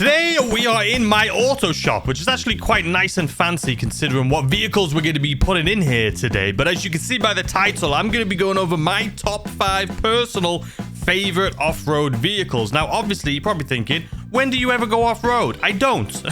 Today, we are in my auto shop, which is actually quite nice and fancy considering what vehicles we're going to be putting in here today. But as you can see by the title, I'm going to be going over my top 5 personal favorite off-road vehicles. Now, obviously, you're probably thinking, when do you ever go off-road? I don't.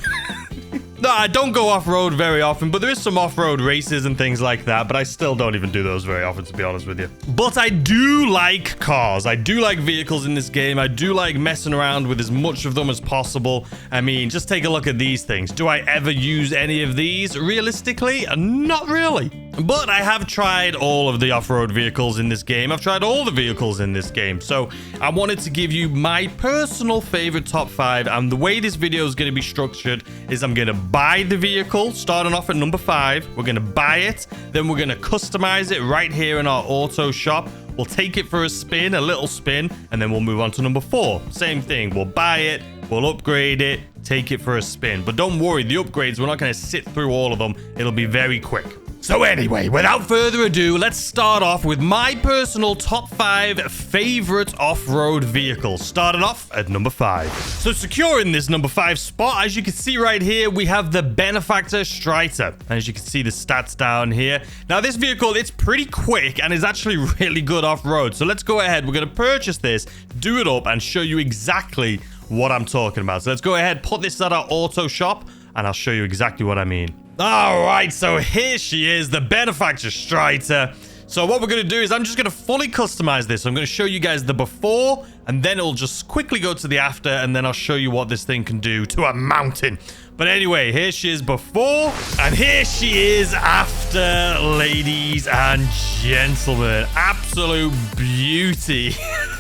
No, I don't go off-road very often, but there is some off-road races and things like that, but I still don't even do those very often, to be honest with you. But I do like cars. I do like vehicles in this game. I do like messing around with as much of them as possible. I mean, just take a look at these things. Do I ever use any of these? Realistically, not really. But I have tried all of the off-road vehicles in this game. I've tried all the vehicles in this game. So I wanted to give you my personal favorite top 5. And the way this video is going to be structured is I'm going to buy the vehicle, starting off at number 5. We're going to buy it. Then we're going to customize it right here in our auto shop. We'll take it for a spin, a little spin, and then we'll move on to number 4. Same thing. We'll buy it. We'll upgrade it. Take it for a spin. But don't worry, the upgrades, we're not going to sit through all of them. It'll be very quick. So anyway, without further ado, let's start off with my personal top 5 favorite off-road vehicles. Starting off at number 5. So securing this number 5 spot, as you can see right here, we have the Benefactor Striker. As you can see the stats down here. Now this vehicle, it's pretty quick and is actually really good off-road. So let's go ahead. We're going to purchase this, do it up, and show you exactly what I'm talking about. So let's go ahead, put this at our auto shop, and I'll show you exactly what I mean. All right, so here she is, the Benefactor Striker. So what we're going to do is I'm just going to fully customize this. I'm going to show you guys the before, and then it'll just quickly go to the after, and then I'll show you what this thing can do to a mountain. But anyway, here she is before, and here she is after, ladies and gentlemen. Absolute beauty.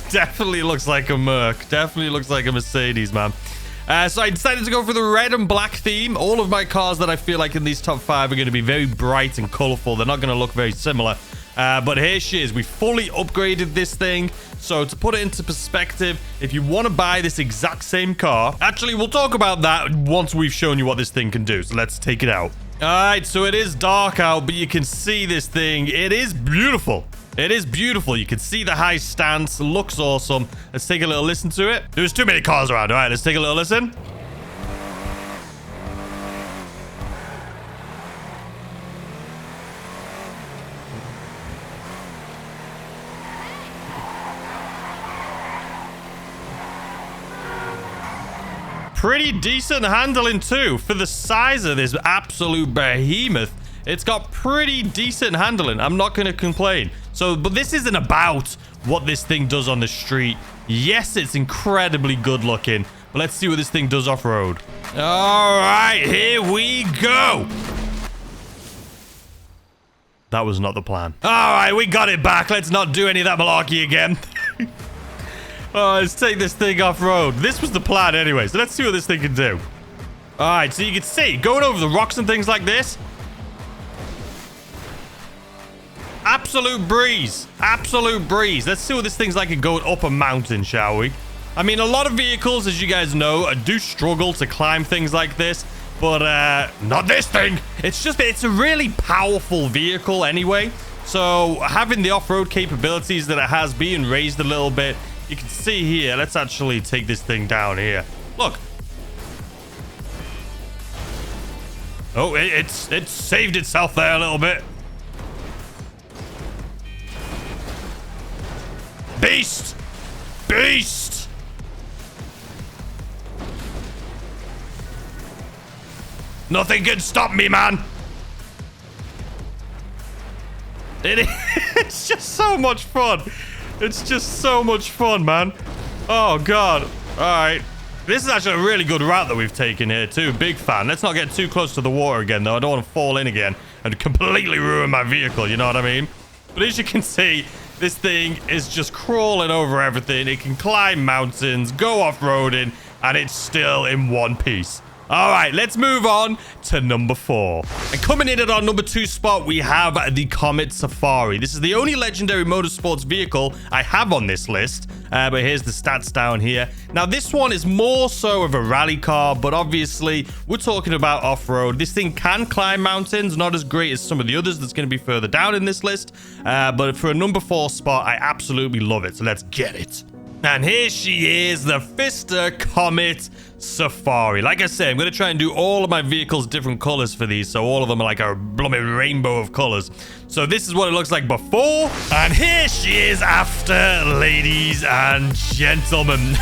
Definitely looks like a Merc. Definitely looks like a Mercedes, man. So I decided to go for the red and black theme. All of my cars that I feel like in these top 5 are going to be very bright and colorful. They're not going to look very similar. But here she is. We fully upgraded this thing. So to put it into perspective, if you want to buy this exact same car, actually, we'll talk about that once we've shown you what this thing can do. So let's take it out. All right, so it is dark out, but you can see this thing. It is beautiful. It is beautiful. You can see the high stance. Looks awesome. Let's take a little listen to it. There's too many cars around. All right, let's take a little listen. Pretty decent handling too. For the size of this absolute behemoth, it's got pretty decent handling. I'm not going to complain. So, but this isn't about what this thing does on the street. Yes, it's incredibly good looking, but let's see what this thing does off-road. All right, here we go. That was not the plan. All right, we got it back. Let's not do any of that malarkey again. Oh, let's take this thing off-road. This was the plan anyway, so let's see what this thing can do. All right, so you can see, going over the rocks and things like this. Absolute breeze. Absolute breeze. Let's see what this thing's like going up a mountain, shall we? I mean, a lot of vehicles, as you guys know, do struggle to climb things like this. But not this thing. It's a really powerful vehicle anyway. So having the off-road capabilities that it has being raised a little bit, you can see here. Let's actually take this thing down here. Look. Oh, it saved itself there a little bit. Beast! Beast! Nothing can stop me, man. It's just so much fun. It's just so much fun, man. Oh, God. All right. This is actually a really good route that we've taken here, too. Big fan. Let's not get too close to the water again, though. I don't want to fall in again and completely ruin my vehicle. You know what I mean? But as you can see, this thing is just crawling over everything. It can climb mountains, go off-roading, and it's still in one piece. All right, let's move on to number 4. And coming in at our number 2 spot, we have the Comet Safari. This is the only Legendary Motorsports vehicle I have on this list. But here's the stats down here. Now, this one is more so of a rally car, but obviously, we're talking about off-road. This thing can climb mountains, not as great as some of the others that's going to be further down in this list. But for a number 4 spot, I absolutely love it. So let's get it. And here she is, the Fister Comet Safari. Like I say, I'm going to try and do all of my vehicles different colors for these, so all of them are like a blooming rainbow of colors. So this is what it looks like before, and here she is after, ladies and gentlemen.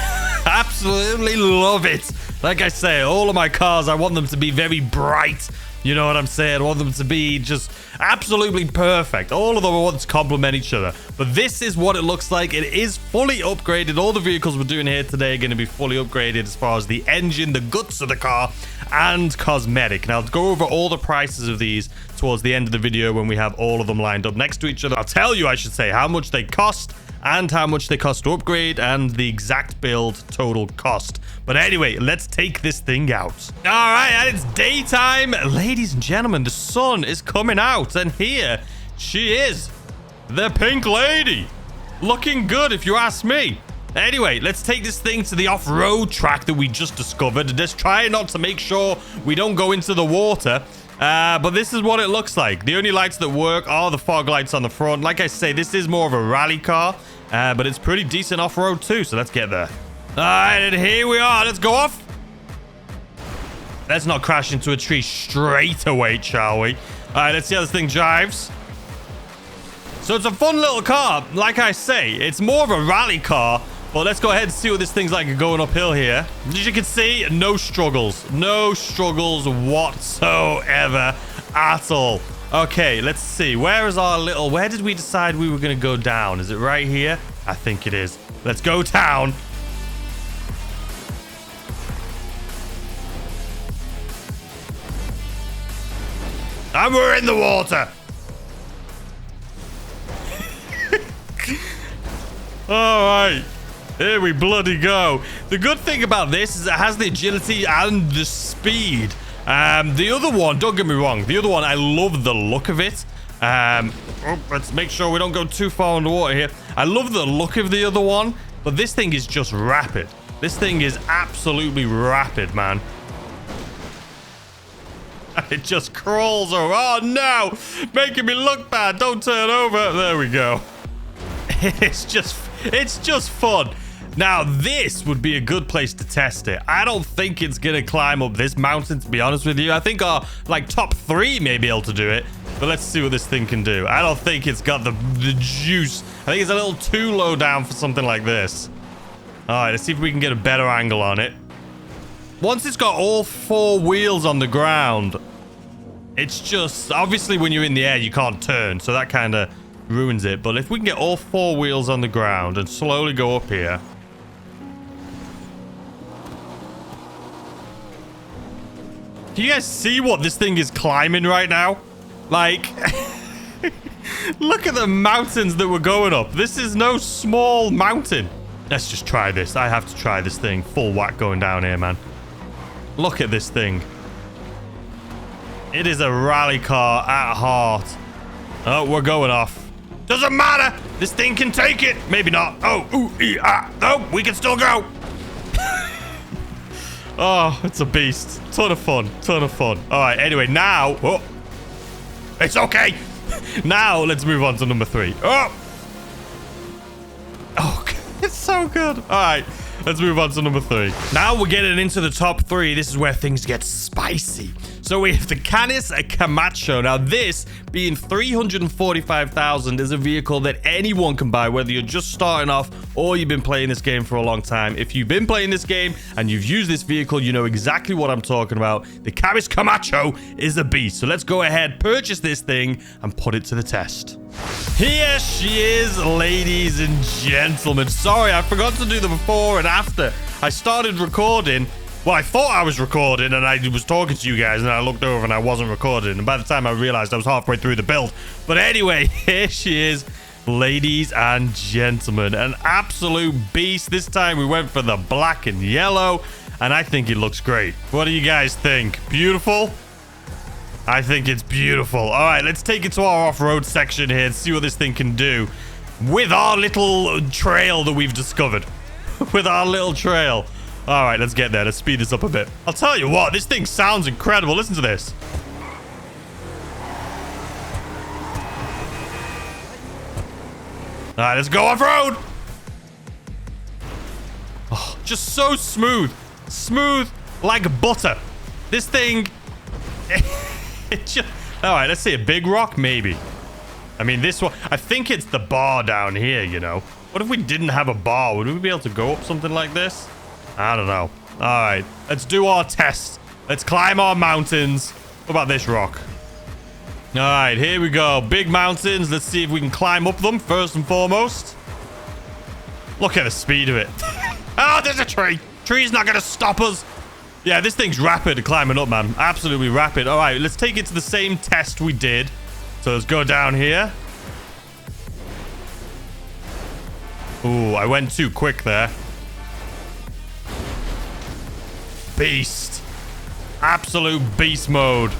Absolutely love it. Like I say, all of my cars, I want them to be very bright. You know what I'm saying? I want them to be just absolutely perfect. All of them I want to complement each other. But this is what it looks like. It is fully upgraded. All the vehicles we're doing here today are going to be fully upgraded as far as the engine, the guts of the car, and cosmetic. And I'll go over all the prices of these towards the end of the video when we have all of them lined up next to each other. I'll tell you, I should say, how much they cost and how much they cost to upgrade and the exact build total cost. But anyway, let's take this thing out. All right, and it's daytime. Ladies and gentlemen, the sun is coming out, and here she is, the pink lady. Looking good, if you ask me. Anyway, let's take this thing to the off-road track that we just discovered. Just try not to make sure we don't go into the water. But this is what it looks like. The only lights that work are the fog lights on the front. Like I say, this is more of a rally car, but it's pretty decent off-road too, so let's get there. All right, and here we are. Let's go off. Let's not crash into a tree straight away, shall we? All right, let's see how this thing drives. So it's a fun little car. Like I say, it's more of a rally car. But let's go ahead and see what this thing's like going uphill here. As you can see, no struggles. No struggles whatsoever at all. Okay, let's see. Where is our little... Where did we decide we were going to go down? Is it right here? I think it is. Let's go down. And we're in the water. All right. Here we bloody go. The good thing about this is it has the agility and the speed. The other one, don't get me wrong, the other one, I love the look of it. Let's make sure we don't go too far underwater here. I love the look of the other one, but this thing is just rapid. This thing is absolutely rapid, man. It just crawls over. Oh, no. Making me look bad. Don't turn over. There we go. It's just fun. Now, this would be a good place to test it. I don't think it's going to climb up this mountain, to be honest with you. I think our, top 3 may be able to do it. But let's see what this thing can do. I don't think it's got the juice. I think it's a little too low down for something like this. All right, let's see if we can get a better angle on it. Once it's got all 4 wheels on the ground, it's just... Obviously, when you're in the air, you can't turn. So that kind of ruins it. But if we can get all 4 wheels on the ground and slowly go up here... Do you guys see what this thing is climbing right now? Like, look at the mountains that we're going up. This is no small mountain. Let's just try this. I have to try this thing. Full whack going down here, man. Look at this thing. It is a rally car at heart. Oh, we're going off. Doesn't matter. This thing can take it. Maybe not. Oh, ooh, ee, ah. Oh, we can still go. Oh, it's a beast. Ton of fun. Ton of fun. All right. Anyway, now... Oh, it's okay. Now, let's move on to number 3. Oh. Oh, it's so good. All right. Let's move on to number 3. Now we're getting into the top 3. This is where things get spicy. So we have the Cabbage Camacho. Now this, being $345,000, is a vehicle that anyone can buy, whether you're just starting off or you've been playing this game for a long time. If you've been playing this game and you've used this vehicle, you know exactly what I'm talking about. The Cabbage Camacho is a beast. So let's go ahead, purchase this thing, and put it to the test. Here she is, ladies and gentlemen. Sorry, I forgot to do the before and after. I started recording. Well, I thought I was recording and I was talking to you guys and I looked over and I wasn't recording. And by the time I realized I was halfway through the build. But anyway, here she is, ladies and gentlemen. An absolute beast. This time we went for the black and yellow. And I think it looks great. What do you guys think? Beautiful? I think it's beautiful. All right, let's take it to our off-road section here and see what this thing can do with our little trail that we've discovered. With our little trail. All right, let's get there. Let's speed this up a bit. I'll tell you what, this thing sounds incredible. Listen to this. All right, let's go off-road. Just so smooth. Smooth like butter. This thing... it just... All right, let's see. A big rock? Maybe. I mean, this one... I think it's the bar down here, you know. What if we didn't have a bar? Would we be able to go up something like this? I don't know. All right, let's do our test. Let's climb our mountains. What about this rock? All right, here we go. Big mountains. Let's see if we can climb up them first and foremost. Look at the speed of it. Oh, there's a tree. Tree's not going to stop us. Yeah, this thing's rapid climbing up, man. Absolutely rapid. All right, let's take it to the same test we did. So let's go down here. Ooh, I went too quick there. Beast. Absolute beast mode.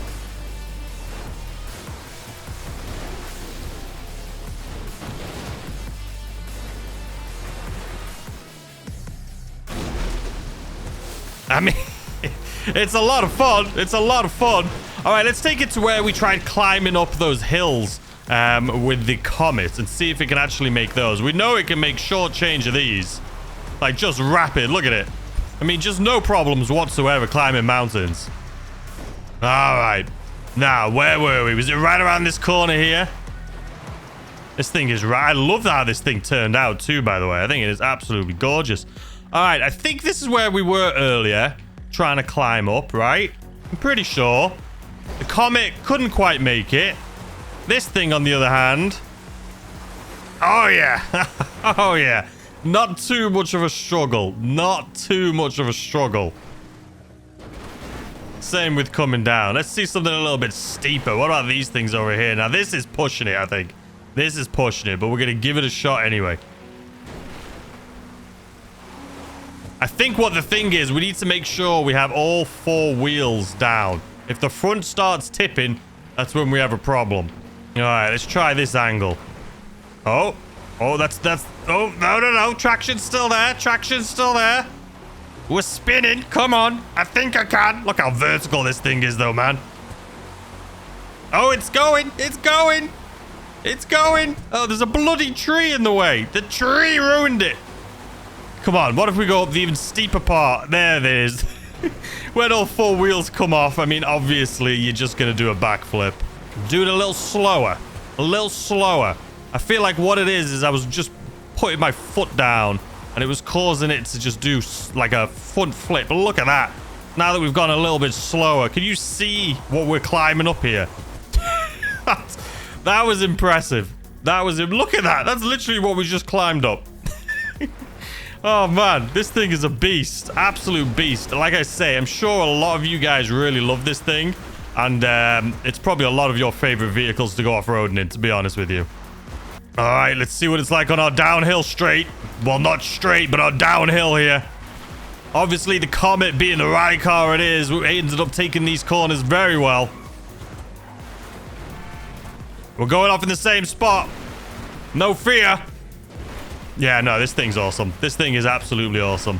I mean, it's a lot of fun. It's a lot of fun. All right, let's take it to where we tried climbing up those hills with the Comet and see if it can actually make those. We know it can make short change of these. Like, just rapid. Look at it. I mean, just no problems whatsoever climbing mountains. All right. Now, where were we? Was it right around this corner here? This thing is right. I love how this thing turned out too, by the way. I think it is absolutely gorgeous. All right, I think this is where we were earlier, trying to climb up, right? I'm pretty sure. The Comet couldn't quite make it. This thing, on the other hand... Oh, yeah. Oh, yeah. Not too much of a struggle. Not too much of a struggle. Same with coming down. Let's see something a little bit steeper. What about these things over here? Now, this is pushing it, I think. This is pushing it, but we're going to give it a shot anyway. I think what the thing is, we need to make sure we have all 4 wheels down. If the front starts tipping, that's when we have a problem. All right, let's try this angle. Oh, that's, oh, no. Traction's still there. Traction's still there. We're spinning. Come on. I think I can. Look how vertical this thing is, though, man. Oh, it's going. It's going. It's going. Oh, there's a bloody tree in the way. The tree ruined it. Come on, what if we go up the even steeper part? There it is. When all 4 wheels come off, I mean, obviously, you're just going to do a backflip. Do it a little slower. A little slower. I feel like what it is I was just putting my foot down, and it was causing it to just do like a front flip. But look at that. Now that we've gone a little bit slower, can you see what we're climbing up here? That was impressive. That was it. Look at that. That's literally what we just climbed up. Oh, man, this thing is a beast. Absolute beast. Like I say, I'm sure a lot of you guys really love this thing. And it's probably a lot of your favorite vehicles to go off-roading in, to be honest with you. All right, let's see what it's like on our downhill straight. Well, not straight, but our downhill here. Obviously, the Comet being the rally car it is, we ended up taking these corners very well. We're going off in the same spot. No fear. Yeah, no, this thing's awesome. This thing is absolutely awesome.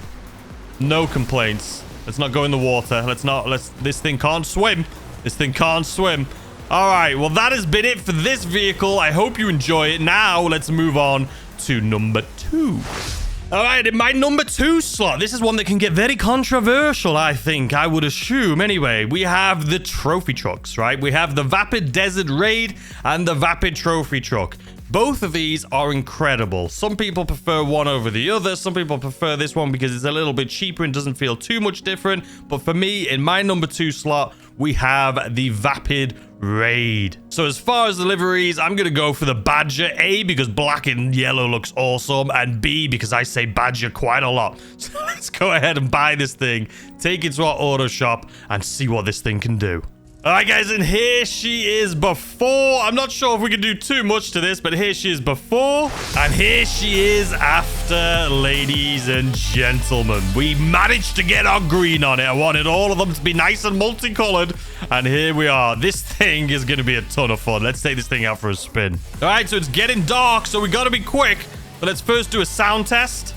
No complaints. Let's not go in the water. This thing can't swim. This thing can't swim. All right, well, that has been it for this vehicle. I hope you enjoy it. Now, let's move on to number 2. All right, in my number 2 slot, this is one that can get very controversial, I think. I would assume. Anyway, we have the trophy trucks, right? We have the Vapid Desert Raid and the Vapid Trophy Truck. Both of these are incredible. Some people prefer one over the other. Some people prefer this one because it's a little bit cheaper and doesn't feel too much different. But for me, in my number 2 slot, we have the Vapid Raid. So as far as the liveries, I'm going to go for the Badger. A, because black and yellow looks awesome. And B, because I say Badger quite a lot. So let's go ahead and buy this thing, take it to our auto shop, and see what this thing can do. All right, guys, and here she is before. I'm not sure if we can do too much to this, but here she is before, and here she is after, ladies and gentlemen. We managed to get our green on it. I wanted all of them to be nice and multicolored, and here we are. This thing is going to be a ton of fun. Let's take this thing out for a spin. All right, so it's getting dark, so we got to be quick, but let's first do a sound test.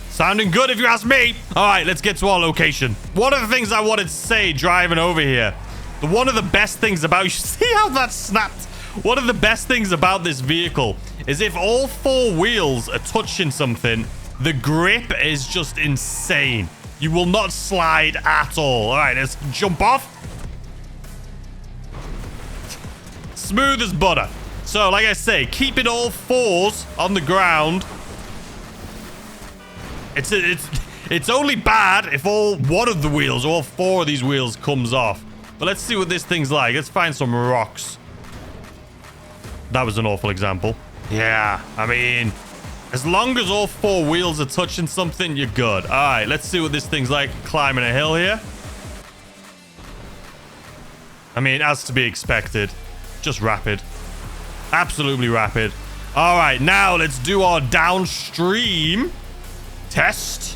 Sounding good if you ask me. All right, let's get to our location. One of the things I wanted to say driving over here One of the best things about... You see how that snapped? One of the best things about this vehicle is if all 4 wheels are touching something, the grip is just insane. You will not slide at all. All right, let's jump off. Smooth as butter. So, like I say, keeping all 4s on the ground. It's only bad if one of the wheels, all 4 of these wheels comes off. But let's see what this thing's like. Let's find some rocks. That was an awful example. Yeah, I mean, as long as all 4 wheels are touching something, you're good. All right, let's see what this thing's like climbing a hill here. I mean, as to be expected, just rapid. Absolutely rapid. All right, now let's do our downstream test.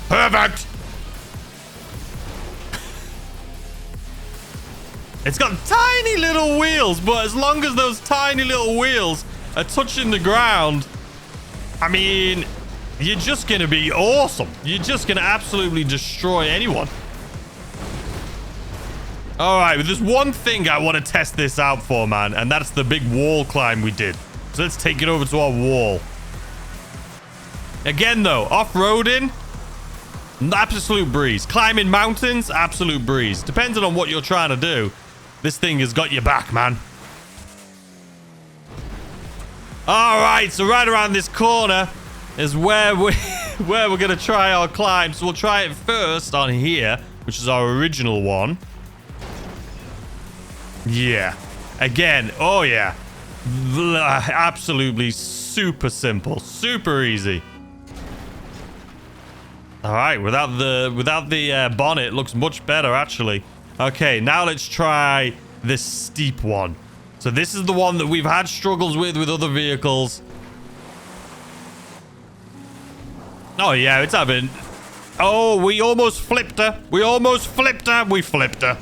Perfect. It's got tiny little wheels, but as long as those tiny little wheels are touching the ground, I mean, you're just going to be awesome. You're just going to absolutely destroy anyone. All right, there's one thing I want to test this out for, man, and that's the big wall climb we did. So let's take it over to our wall. Again, though, off-roading, absolute breeze. Climbing mountains, absolute breeze. Depending on what you're trying to do, this thing has got your back, man. All right, so right around this corner is where we're going to try our climb. So we'll try it first on here, which is our original one. Yeah. Again, oh yeah. Absolutely super simple, super easy. All right, without the bonnet, it looks much better, actually. Okay, now let's try this steep one. So this is the one that we've had struggles with other vehicles. Oh, yeah, it's having... Oh, we almost flipped her. We almost flipped her. We flipped her.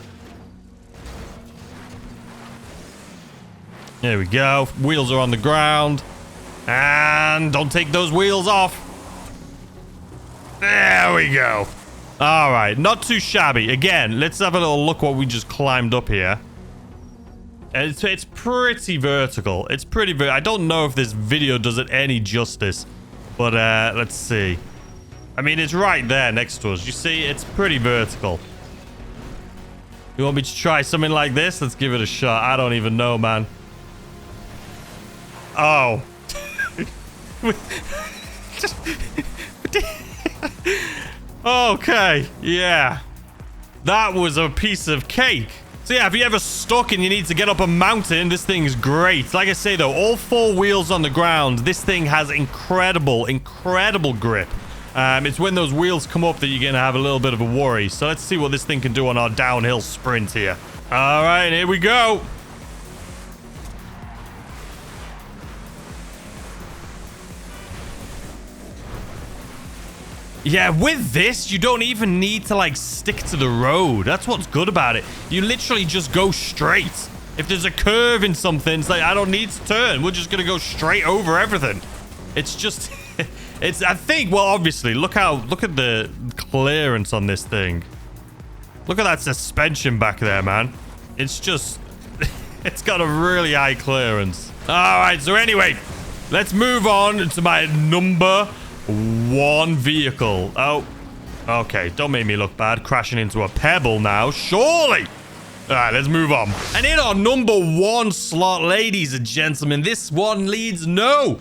There we go. Wheels are on the ground. And don't take those wheels off. There we go. All right, not too shabby. Again, let's have a little look what we just climbed up here. It's pretty vertical. It's pretty I don't know if this video does it any justice, but let's see. I mean, it's right there next to us. You see, it's pretty vertical. You want me to try something like this? Let's give it a shot. I don't even know, man. Oh. Okay, yeah. That was a piece of cake. So yeah, if you're ever stuck and you need to get up a mountain, this thing's great. Like I say though, all 4 wheels on the ground, this thing has incredible grip. It's when those wheels come up that you're gonna have a little bit of a worry. So let's see what this thing can do on our downhill sprint here. All right, here we go. Yeah, with this, you don't even need to, like, stick to the road. That's what's good about it. You literally just go straight. If there's a curve in something, it's like, I don't need to turn. We're just going to go straight over everything. It's just... it's, I think, well, obviously, look at the clearance on this thing. Look at that suspension back there, man. It's just... it's got a really high clearance. All right, so anyway, let's move on to my number 1 vehicle. Oh, okay. Don't make me look bad. Crashing into a pebble now. Surely. All right, let's move on. And in our number 1 slot, ladies and gentlemen, this one needs no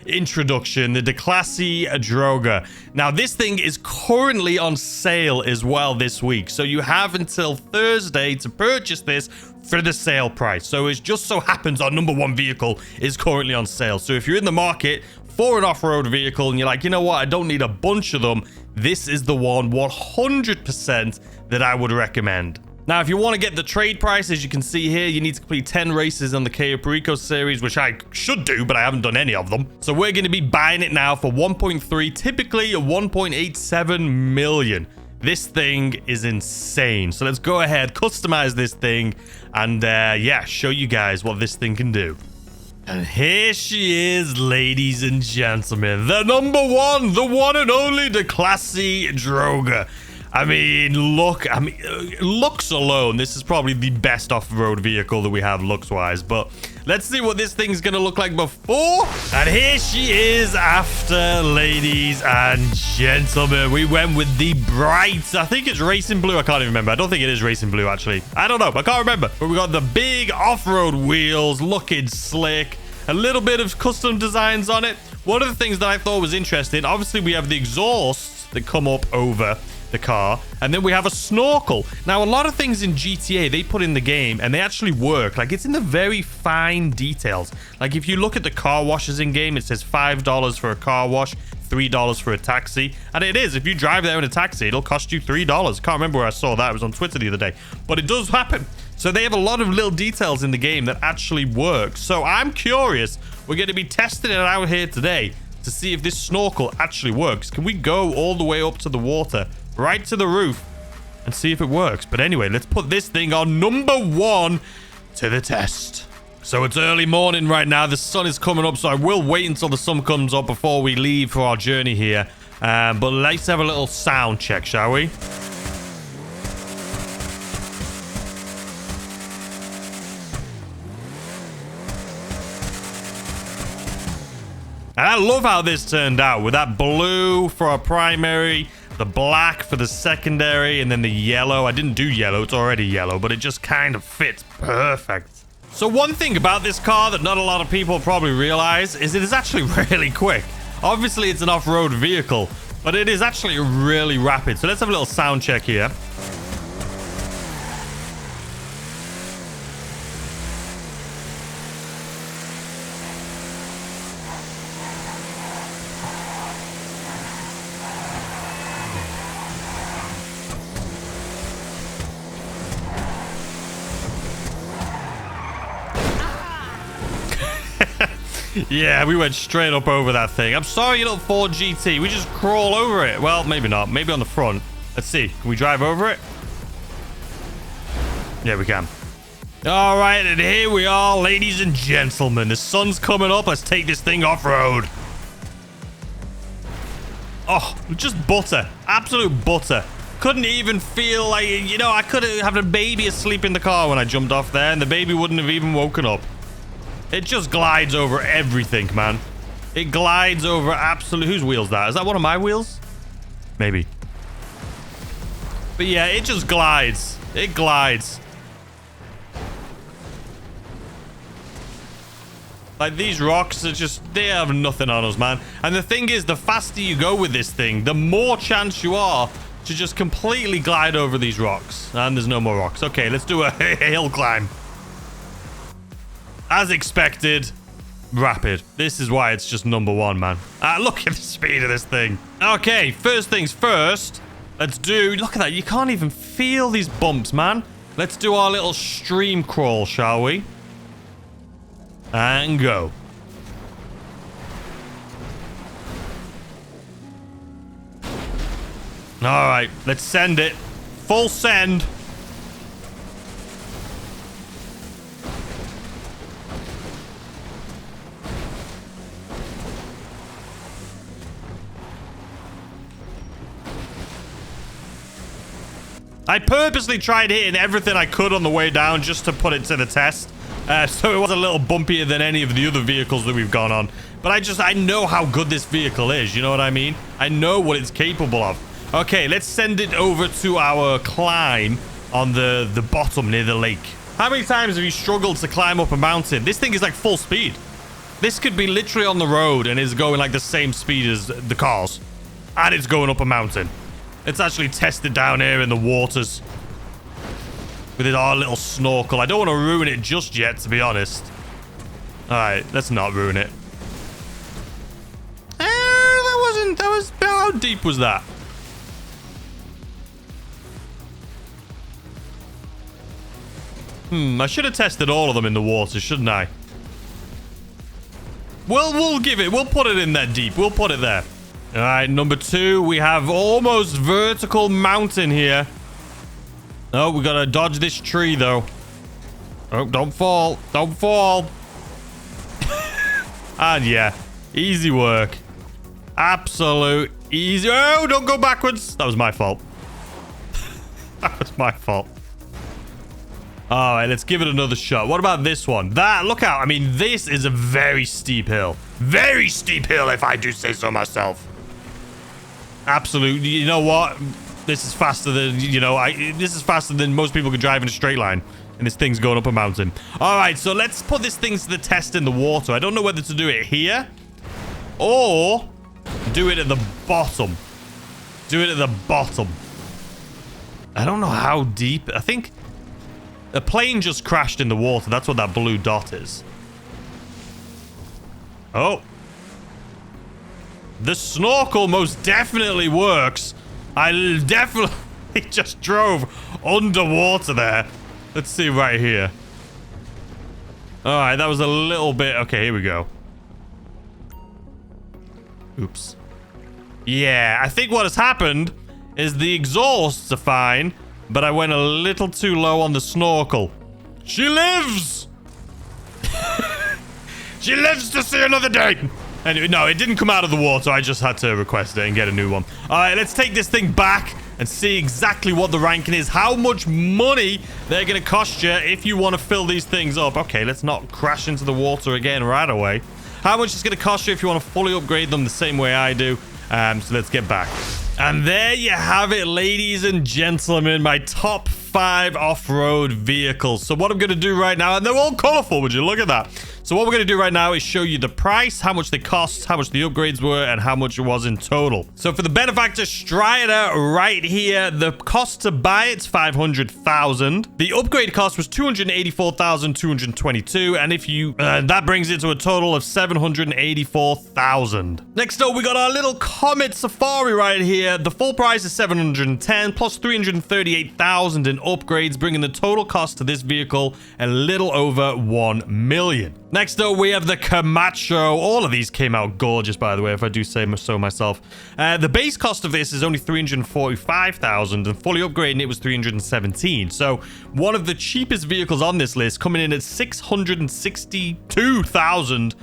introduction. The Declasse Droga. Now, this thing is currently on sale as well this week. So you have until Thursday to purchase this for the sale price. So it just so happens our number 1 vehicle is currently on sale. So if you're in the market for an off-road vehicle and you're like, you know what, I don't need a bunch of them, this is the one 100% that I would recommend. Now, if you want to get the trade price, as you can see here, you need to complete 10 races on the Cayo Perico series, which I should do, but I haven't done any of them. So we're going to be buying it now for 1.3, typically a 1.87 million. This thing is insane. So let's go ahead, customize this thing, and yeah, show you guys what this thing can do. And here she is, ladies and gentlemen. The number one, the one and only, the classy Droga. I mean, look, looks alone, this is probably the best off-road vehicle that we have looks-wise. But let's see what this thing's going to look like before. And here she is after, ladies and gentlemen. We went with the bright, I think it's racing blue. I can't even remember. I don't think it is racing blue, actually. I don't know. I can't remember. But we got the big off-road wheels, looking slick. A little bit of custom designs on it. One of the things that I thought was interesting, obviously we have the exhausts that come up over the car, and then we have a snorkel. Now, a lot of things in GTA they put in the game and they actually work. Like, it's in the very fine details. Like, if you look at the car washes in game, it says $5 for a car wash, $3 for a taxi, and it is. If you drive there in a taxi, it'll cost you $3. Can't remember where I saw that. It was on Twitter the other day, but it does happen. So they have a lot of little details in the game that actually work. So I'm curious. We're going to be testing it out here today to see if this snorkel actually works. Can we go all the way up to the water, right to the roof, and see if it works? But anyway, let's put this thing on number one to the test. So it's early morning right now. The sun is coming up, so I will wait until the sun comes up before we leave for our journey here. But let's have a little sound check, shall we? And I love how this turned out with that blue for our primary, the black for the secondary, and then the yellow. I didn't do yellow. It's already yellow, but it just kind of fits perfect. So one thing about this car that not a lot of people probably realize is it is actually really quick. Obviously, it's an off-road vehicle, but it is actually really rapid. So let's have a little sound check here. Yeah, we went straight up over that thing. I'm sorry, you little Ford GT. We just crawl over it. Well, maybe not. Maybe on the front. Let's see. Can we drive over it? Yeah, we can. All right, and here we are, ladies and gentlemen. The sun's coming up. Let's take this thing off-road. Oh, just butter. Absolute butter. Couldn't even feel like, you know, I could have had a baby asleep in the car when I jumped off there, and the baby wouldn't have even woken up. It just glides over everything, man. It glides over absolute... Whose wheel's that? Is that one of my wheels? Maybe. But yeah, it just glides. It glides. Like, these rocks are just... They have nothing on us, man. And the thing is, the faster you go with this thing, the more chance you are to just completely glide over these rocks. And there's no more rocks. Okay, let's do a hill climb. As expected, rapid. This is why it's just number one, man. Look at the speed of this thing. Okay, first things first. Let's do... Look at that. You can't even feel these bumps, man. Let's do our little stream crawl, shall we? And go. All right, let's send it. Full send. I purposely tried hitting everything I could on the way down just to put it to the test. So it was a little bumpier than any of the other vehicles that we've gone on. But I know how good this vehicle is. You know what I mean? I know what it's capable of. Okay, let's send it over to our climb on the bottom near the lake. How many times have you struggled to climb up a mountain? This thing is like full speed. This could be literally on the road and is going like the same speed as the cars. And it's going up a mountain. Let's actually test it down here in the waters with our little snorkel. I don't want to ruin it just yet, to be honest. All right, let's not ruin it. How deep was that? I should have tested all of them in the water, shouldn't I? We'll put it in that deep. We'll put it there. All right, number two, we have almost vertical mountain here. Oh, we got to dodge this tree, though. Oh, don't fall. Don't fall. And yeah, easy work. Absolute easy. Oh, don't go backwards. That was my fault. That was my fault. All right, let's give it another shot. What about this one? That, look out. I mean, this is a very steep hill. Very steep hill, if I do say so myself. Absolutely. You know what? This is faster than, this is faster than most people can drive in a straight line. And this thing's going up a mountain. All right, so let's put this thing to the test in the water. I don't know whether to do it here or do it at the bottom. Do it at the bottom. I don't know how deep. I think a plane just crashed in the water. That's what that blue dot is. Oh. The snorkel most definitely works. I definitely just drove underwater there. Let's see right here. All right, that was a little bit. Okay, here we go. Oops. Yeah, I think what has happened is the exhausts are fine, but I went a little too low on the snorkel. She lives! She lives to see another day! Anyway, no, it didn't come out of the water. I just had to request it and get a new one. All right, let's take this thing back and see exactly what the ranking is. How much money they're going to cost you if you want to fill these things up. Okay, let's not crash into the water again right away. How much it's going to cost you if you want to fully upgrade them the same way I do. So let's get back. And there you have it, ladies and gentlemen, my top 5 off-road vehicles. So what I'm going to do right now, and they're all colorful, would you look at that? So what we're going to do right now is show you the price, how much they cost, how much the upgrades were, and how much it was in total. So for the Benefactor Striker right here, the cost to buy it's $500,000. The upgrade cost was $284,222, and if you that brings it to a total of $784,000. Next up, we got our little Comet Safari right here. The full price is $710 plus $338,000 in upgrades, bringing the total cost to this vehicle a little over $1 million. Next up, we have the Camacho. All of these came out gorgeous, by the way, if I do say so myself. The base cost of this is only $345,000, and fully upgrading it was $317,000. So one of the cheapest vehicles on this list, coming in at $662,000.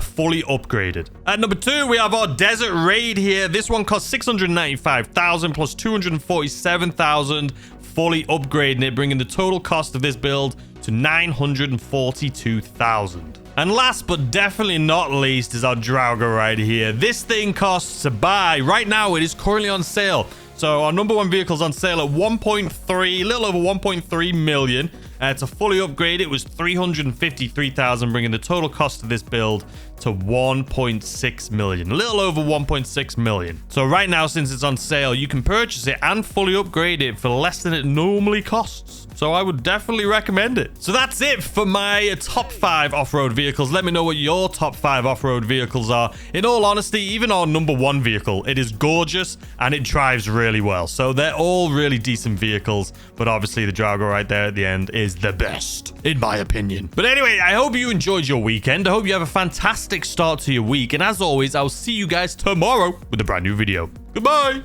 Fully upgraded. At number 2, we have our Desert Raid here. This one costs $695,000 plus $247,000, fully upgrading it, bringing the total cost of this build to $942,000. And last but definitely not least is our Droga right here. This thing costs to buy. Right now, it is currently on sale. So our number 1 vehicle is on sale at 1.3, a little over 1.3 million. To fully upgrade, it was $353,000, bringing the total cost of this build to $1.6 million. A little over $1.6 million. So right now, since it's on sale, you can purchase it and fully upgrade it for less than it normally costs. So I would definitely recommend it. So that's it for my top 5 off-road vehicles. Let me know what your top 5 off-road vehicles are. In all honesty, even our number 1 vehicle, it is gorgeous and it drives really well. So they're all really decent vehicles, but obviously the Droga right there at the end is the best, in my opinion. But anyway, I hope you enjoyed your weekend. I hope you have a fantastic start to your week. And as always, I'll see you guys tomorrow with a brand new video. Goodbye.